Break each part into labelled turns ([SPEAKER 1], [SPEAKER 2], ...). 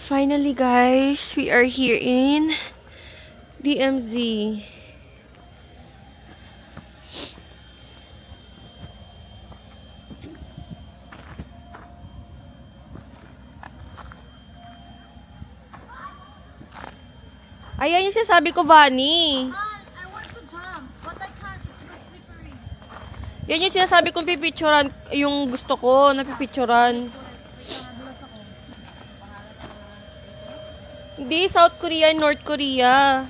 [SPEAKER 1] Finally, guys, we are here in DMZ. Ayan yung sinasabi ko, Vani.
[SPEAKER 2] I want to jump, but I can't. It's too slippery.
[SPEAKER 1] Yan yung sinasabi kong pipicturan, yung gusto ko na pipicturan. Hindi, South Korea and North Korea.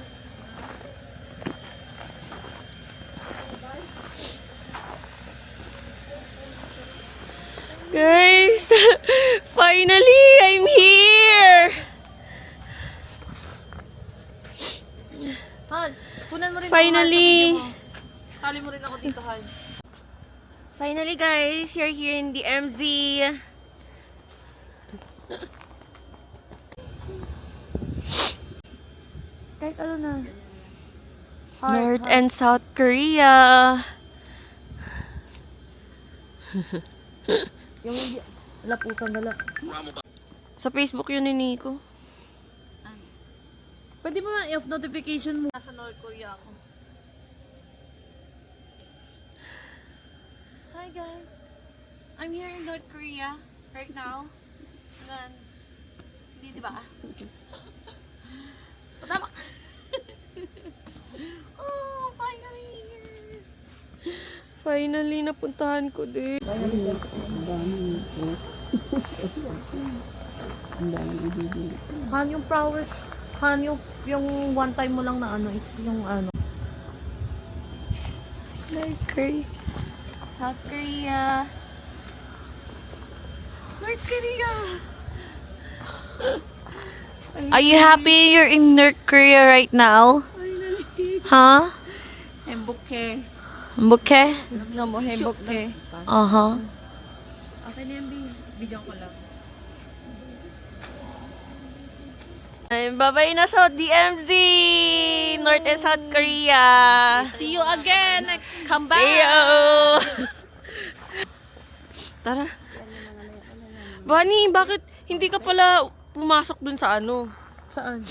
[SPEAKER 1] Guys, finally, I'm here!
[SPEAKER 2] Han, kunan mo rin
[SPEAKER 1] Finally.
[SPEAKER 2] ako, Han, sa video mo. Sali mo rin ako dito, Han.
[SPEAKER 1] Finally, guys, you're here in DMZ. Kahit ano na. North and South Korea.
[SPEAKER 2] Yung hindi, pusang dala.
[SPEAKER 1] Sa Facebook yun ni Nico.
[SPEAKER 2] Pwede mo ma-off notification mo. Nasa North Korea ako. Hi guys. I'm here in North Korea right now. And then, hindi diba? Tama. Oh, finally here.
[SPEAKER 1] Finally, napuntahan ko din.
[SPEAKER 2] Han, yung flowers. Han, yung one time mo lang na ano is yung ano.
[SPEAKER 1] North Korea. South Korea. North Korea.
[SPEAKER 2] Are you happy you're in North Korea right now?
[SPEAKER 1] Finally.
[SPEAKER 2] Huh?
[SPEAKER 1] Hembuke.
[SPEAKER 2] Bouquet?
[SPEAKER 1] No mo hembuke.
[SPEAKER 2] Uh-huh.
[SPEAKER 1] Okay na yung video ko lang. Ay, babay na sa DMZ! North and South Korea!
[SPEAKER 2] See you again next come back.
[SPEAKER 1] See you! Tara. Bunny, bakit hindi ka pala pumasok dun sa ano?
[SPEAKER 2] Saan?